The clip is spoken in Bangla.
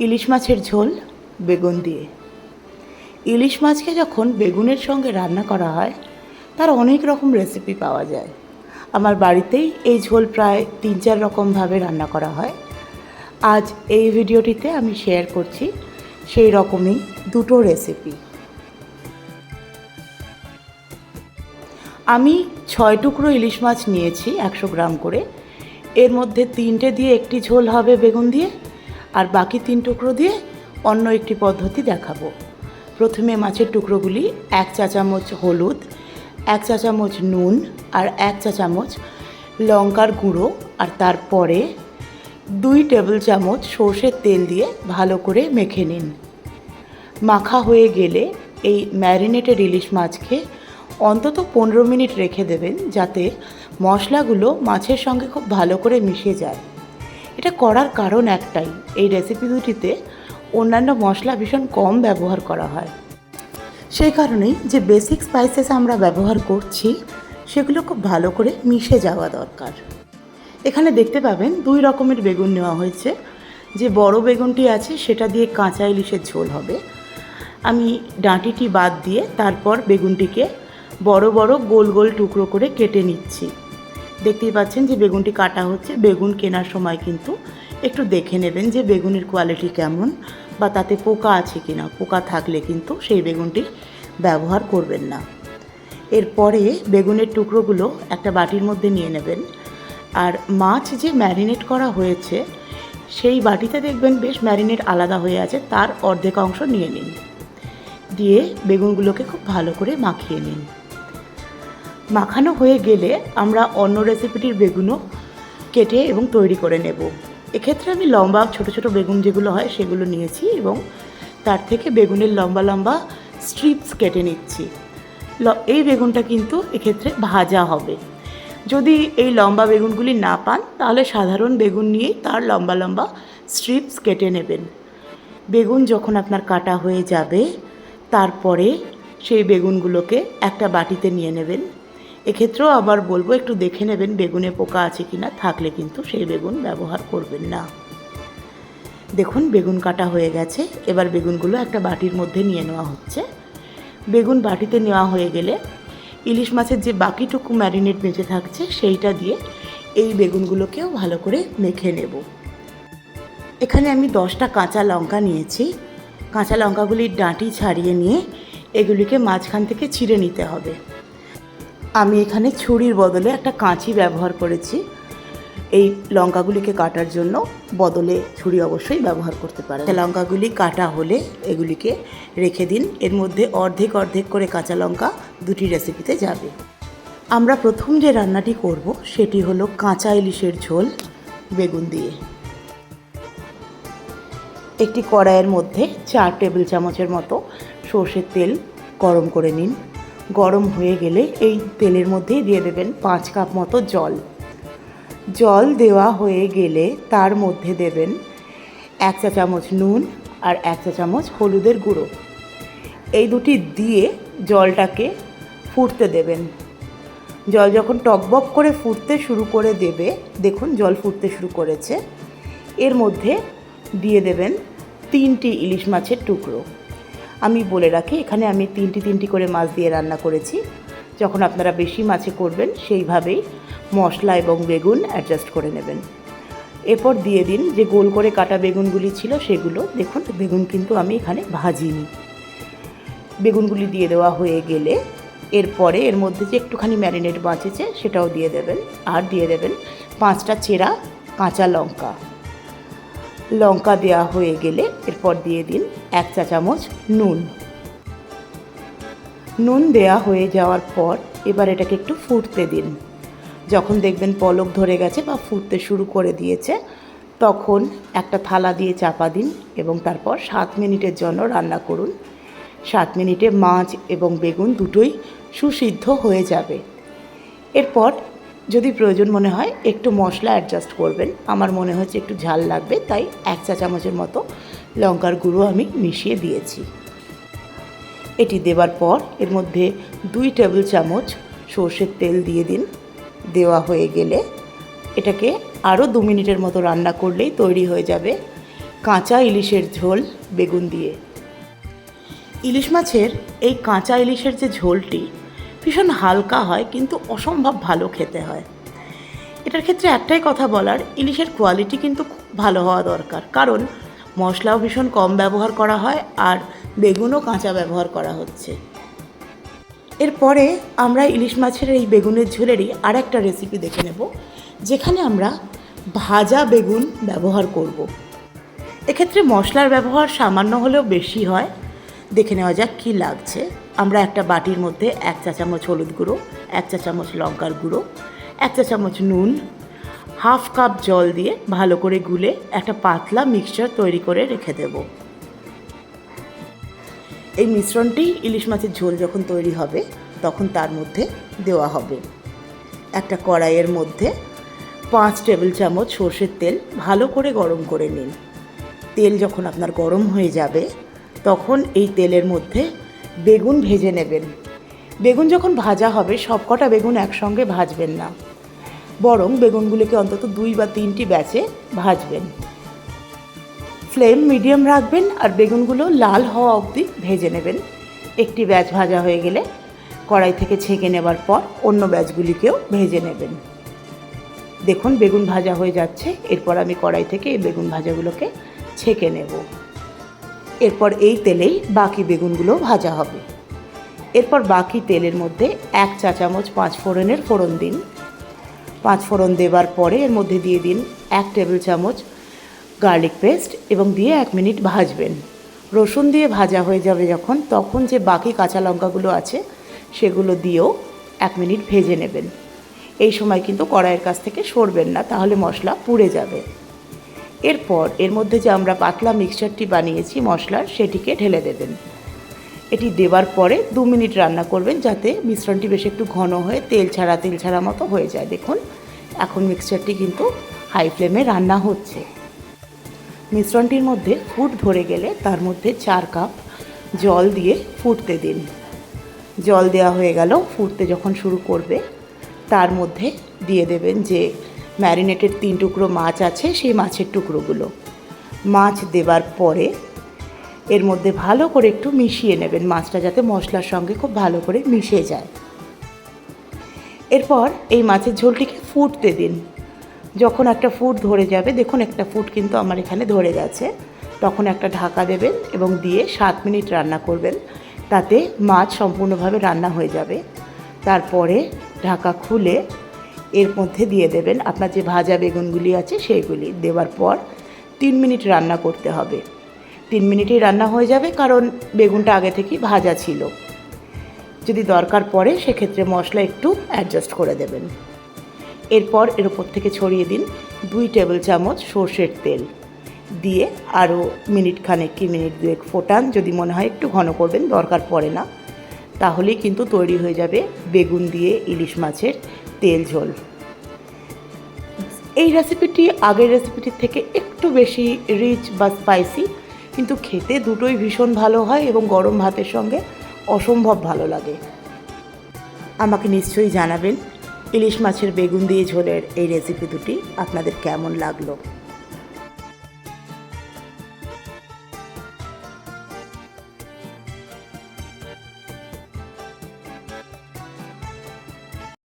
ইলিশ মাছের ঝোল বেগুন দিয়ে। ইলিশ মাছকে যখন বেগুনের সঙ্গে রান্না করা হয় তার অনেক রকম রেসিপি পাওয়া যায়। আমার বাড়িতেই এই ঝোল প্রায় ৩-৪ রকমভাবে রান্না করা হয়। আজ এই ভিডিওটিতে আমি শেয়ার করছি সেই রকমই দুটো রেসিপি। আমি ৬ টুকরো ইলিশ মাছ নিয়েছি ১০০ গ্রাম করে। এর মধ্যে ৩টে দিয়ে একটি ঝোল হবে বেগুন দিয়ে, আর বাকি ৩ টুকরো দিয়ে অন্য একটি পদ্ধতি দেখাবো। প্রথমে মাছের টুকরোগুলি ১ চা চামচ হলুদ, ১ চা চামচ নুন আর ১ চা চামচ লঙ্কার গুঁড়ো আর তারপরে ২ টেবিল চামচ সর্ষের তেল দিয়ে ভালো করে মেখে নিন। মাখা হয়ে গেলে এই ম্যারিনেটেড ইলিশ মাছকে অন্তত ১৫ মিনিট রেখে দেবেন, যাতে মশলাগুলো মাছের সঙ্গে খুব ভালো করে মিশে যায়। এটা করার কারণ একটাই, এই রেসিপি দুটিতে অন্যান্য মশলা ভীষণ কম ব্যবহার করা হয়। সেই কারণেই যে বেসিক স্পাইসেস আমরা ব্যবহার করছি সেগুলো খুব ভালো করে মিশে যাওয়া দরকার। এখানে দেখতে পাবেন ২ রকমের বেগুন নেওয়া হয়েছে। যে বড় বেগুনটি আছে সেটা দিয়ে কাঁচা ইলিশের ঝোল হবে। আমি ডাঁটিটি বাদ দিয়ে তারপর বেগুনটিকে বড় বড় গোল গোল টুকরো করে কেটে নিচ্ছি। দেখতেই পাচ্ছেন যে বেগুনটি কাটা হচ্ছে। বেগুন কেনার সময় কিন্তু একটু দেখে নেবেন যে বেগুনের কোয়ালিটি কেমন বা তাতে পোকা আছে কিনা। পোকা থাকলে কিন্তু সেই বেগুনটি ব্যবহার করবেন না। এরপরে বেগুনের টুকরোগুলো একটা বাটির মধ্যে নিয়ে নেবেন, আর মাছ যে ম্যারিনেট করা হয়েছে সেই বাটিতে দেখবেন বেশ ম্যারিনেট আলাদা হয়ে আছে, তার অর্ধেক অংশ নিয়ে নিন। দিয়ে বেগুনগুলোকে খুব ভালো করে মাখিয়ে নিন। মাখানো হয়ে গেলে আমরা অন্য রেসিপিটির বেগুনও কেটে এবং তৈরি করে নেব। এক্ষেত্রে আমি লম্বা ছোট ছোট বেগুন যেগুলো হয় সেগুলো নিয়েছি এবং তার থেকে বেগুনের লম্বা লম্বা স্ট্রিপস কেটে নিচ্ছি। এই বেগুনটা কিন্তু এক্ষেত্রে ভাজা হবে। যদি এই লম্বা বেগুনগুলি না পান তাহলে সাধারণ বেগুন নিয়েই তার লম্বা লম্বা স্ট্রিপস কেটে নেবেন। বেগুন যখন আপনার কাটা হয়ে যাবে তারপরে সেই বেগুনগুলোকে একটা বাটিতে নিয়ে নেবেন। এক্ষেত্রেও আবার বলবো একটু দেখে নেবেন বেগুনে পোকা আছে কিনা, থাকলে কিন্তু সেই বেগুন ব্যবহার করবেন না। দেখুন বেগুন কাটা হয়ে গেছে। এবার বেগুনগুলো একটা বাটির মধ্যে নিয়ে নেওয়া হচ্ছে। বেগুন বাটিতে নেওয়া হয়ে গেলে ইলিশ মাছের যে বাকিটুকু ম্যারিনেট বেঁচে থাকছে সেইটা দিয়ে এই বেগুনগুলোকেও ভালো করে মেখে নেব। এখানে আমি 10টা কাঁচা লঙ্কা নিয়েছি। কাঁচা লঙ্কাগুলির ডাঁটি ছাড়িয়ে নিয়ে এগুলিকে মাঝখান থেকে ছিঁড়ে নিতে হবে। আমি এখানে ছুরির বদলে একটা কাঁচি ব্যবহার করেছি। এই লঙ্কাগুলিকে কাটার জন্য বদলে ছুরি অবশ্যই ব্যবহার করতে পারেন। লঙ্কাগুলি কাটা হলে এগুলিকে রেখে দিন। এর মধ্যে অর্ধেক অর্ধেক করে কাঁচা লঙ্কা দুটি রেসিপিতে যাবে। আমরা প্রথম যে রান্নাটি করব সেটি হলো কাঁচা ইলিশের ঝোল বেগুন দিয়ে। একটি কড়াইয়ের মধ্যে 4 টেবিল চামচের মতো সর্ষের তেল গরম করে নিন। গরম হয়ে গেলে এই তেলের মধ্যেই দিয়ে দেবেন 5 কাপ মতো জল। জল দেওয়া হয়ে গেলে তার মধ্যে দেবেন 1 চা চামচ নুন আর 1 চা চামচ হলুদের গুঁড়ো। এই দুটি দিয়ে জলটাকে ফুটতে দেবেন। জল যখন টকবক করে ফুটতে শুরু করে দেবে, দেখুন জল ফুটতে শুরু করেছে, এর মধ্যে দিয়ে দেবেন 3টি ইলিশ মাছের টুকরো। আমি বলে রাখি এখানে আমি 3টি করে মাছ দিয়ে রান্না করেছি। যখন আপনারা বেশি মাছে করবেন সেইভাবেই মশলা এবং বেগুন অ্যাডজাস্ট করে নেবেন। এরপর দিয়ে দিন যে গোল করে কাটা বেগুনগুলি ছিল সেগুলো। দেখুন বেগুন কিন্তু আমি এখানে ভাজিনি। বেগুনগুলি দিয়ে দেওয়া হয়ে গেলে এরপরে এর মধ্যে যে একটুখানি ম্যারিনেট বাঁচেছে সেটাও দিয়ে দেবেন, আর দিয়ে দেবেন 5টা চেরা কাঁচা লঙ্কা। লঙ্কা দেওয়া হয়ে গেলে এরপর দিয়ে দিন 1 চা চামচ নুন। নুন দেওয়া হয়ে যাওয়ার পর এবার এটাকে একটু ফুটতে দিন। যখন দেখবেন পলক ধরে গেছে বা ফুটতে শুরু করে দিয়েছে তখন একটা থালা দিয়ে চাপা দিন এবং তারপর 7 মিনিটের জন্য রান্না করুন। 7 মিনিটে মাছ এবং বেগুন দুটোই সুসিদ্ধ হয়ে যাবে। এরপর যদি প্রয়োজন মনে হয় একটু মশলা অ্যাডজাস্ট করবেন। আমার মনে হচ্ছে একটু ঝাল লাগবে, তাই 1 চা চামচের মতো লঙ্কার গুঁড়ো আমি মিশিয়ে দিয়েছি। এটি দেওয়ার পর এর মধ্যে 2 টেবিল চামচ সর্ষের তেল দিয়ে দিন। দেওয়া হয়ে গেলে এটাকে আরও 2 মিনিটের মতো রান্না করলেই তৈরি হয়ে যাবে কাঁচা ইলিশের ঝোল বেগুন দিয়ে। ইলিশ মাছের এই কাঁচা ইলিশের যে ঝোলটি ভীষণ হালকা হয়, কিন্তু অসম্ভব ভালো খেতে হয়। এটার ক্ষেত্রে একটাই কথা বলার, ইলিশের কোয়ালিটি কিন্তু খুব ভালো হওয়া দরকার, কারণ মশলাও ভীষণ কম ব্যবহার করা হয় আর বেগুনও কাঁচা ব্যবহার করা হচ্ছে। এরপরে আমরা ইলিশ মাছের এই বেগুনের ঝোলেরই আর একটা রেসিপি দেখে নেব, যেখানে আমরা ভাজা বেগুন ব্যবহার করব। এক্ষেত্রে মশলার ব্যবহার সামান্য হলেও বেশি হয়। দেখে নেওয়া যাক কী লাগছে। আমরা একটা বাটির মধ্যে 1 চা চামচ হলুদ গুঁড়ো, 1 চা চামচ লঙ্কার গুঁড়ো, 1 চা চামচ নুন, হাফ কাপ জল দিয়ে ভালো করে গুলে একটা পাতলা মিক্সচার তৈরি করে রেখে দেব। এই মিশ্রণটি ইলিশ মাছের ঝোল যখন তৈরি হবে তখন তার মধ্যে দেওয়া হবে। একটা কড়াইয়ের মধ্যে 5 টেবিল চামচ সর্ষের তেল ভালো করে গরম করে নিন। তেল যখন আপনার গরম হয়ে যাবে তখন এই তেলের মধ্যে বেগুন ভেজে নেবেন। বেগুন যখন ভাজা হবে সবকটা বেগুন একসঙ্গে ভাজবেন না, বরং বেগুনগুলিকে অন্তত 2 বা 3টি ব্যাচে ভাজবেন। ফ্লেম মিডিয়াম রাখবেন আর বেগুনগুলো লাল হওয়া অবধি ভেজে নেবেন। একটি ব্যাচ ভাজা হয়ে গেলে কড়াই থেকে ছেঁকে নেবার পর অন্য ব্যাচগুলিকেও ভেজে নেবেন। দেখুন বেগুন ভাজা হয়ে যাচ্ছে। এরপর আমি কড়াই থেকে এই বেগুন ভাজাগুলোকে ছেঁকে নেব। এরপর এই তেলেই বাকি বেগুনগুলো ভাজা হবে। এরপর বাকি তেলের মধ্যে 1 চা চামচ 5 ফোড়নের ফোড়ন দিন। 5 ফোড়ন দেবার পরে এর মধ্যে দিয়ে দিন 1 টেবিল চামচ গার্লিক পেস্ট এবং দিয়ে 1 মিনিট ভাজবেন। রসুন দিয়ে ভাজা হয়ে যাবে যখন, তখন যে বাকি কাঁচা লঙ্কাগুলো আছে সেগুলো দিয়েও 1 মিনিট ভেজে নেবেন। এই সময় কিন্তু কড়াইয়ের কাছ থেকে সরবেন না, তাহলে মশলা পুড়ে যাবে। এরপর এর মধ্যে যে আমরা পাতলা মিক্সচারটি বানিয়েছি মশলার, সেটিকে ঢেলে দেবেন। এটি দেওয়ার পরে 2 মিনিট রান্না করবেন, যাতে মিশ্রণটি বেশ একটু ঘন হয়ে তেল ছাড়া মতো হয়ে যায়। দেখুন এখন মিক্সচারটি কিন্তু হাই ফ্লেমে রান্না হচ্ছে। মিশ্রণটির মধ্যে ফুট ধরে গেলে তার মধ্যে 4 কাপ জল দিয়ে ফুটতে দিন। জল দেওয়া হয়ে গেল। ফুটতে যখন শুরু করবে তার মধ্যে দিয়ে দেবেন যে ম্যারিনেটেড 3 টুকরো মাছ আছে, সেই মাছের টুকরোগুলো। মাছ দেবার পরে এর মধ্যে ভালো করে একটু মিশিয়ে নেবেন, মাছটা যাতে মশলার সঙ্গে খুব ভালো করে মিশে যায়। এরপর এই মাছের ঝোলটিকে ফুটতে দিন। যখন একটা ফুট ধরে যাবে, দেখুন একটা ফুট কিন্তু আমার এখানে ধরে গেছে, তখন একটা ঢাকা দেবেন এবং দিয়ে 7 মিনিট রান্না করবেন। তাতে মাছ সম্পূর্ণভাবে রান্না হয়ে যাবে। তারপরে ঢাকা খুলে এর মধ্যে দিয়ে দেবেন আপনার যে ভাজা বেগুনগুলি আছে সেইগুলি। দেওয়ার পর 3 মিনিট রান্না করতে হবে। 3 মিনিটেই রান্না হয়ে যাবে, কারণ বেগুনটা আগে থেকেই ভাজা ছিল। যদি দরকার পড়ে সেক্ষেত্রে মশলা একটু অ্যাডজাস্ট করে দেবেন। এরপর এর উপর থেকে ছড়িয়ে দিন 2 টেবিল চামচ সর্ষের তেল দিয়ে আরও মিনিট 2 ফোটান। যদি মনে হয় একটু ঘন করবেন, দরকার পড়ে না, তাহলেই কিন্তু তৈরি হয়ে যাবে বেগুন দিয়ে ইলিশ মাছের তেল ঝোল। এই রেসিপিটি আগের রেসিপিটির থেকে একটু বেশি রিচ বা স্পাইসি, কিন্তু খেতে দুটোই ভীষণ ভালো হয় এবং গরম ভাতের সঙ্গে অসম্ভব ভালো লাগে। আমাকে নিশ্চয়ই জানাবেন ইলিশ মাছের বেগুন দিয়ে ঝোলের এই রেসিপি দুটি আপনাদের কেমন লাগলো।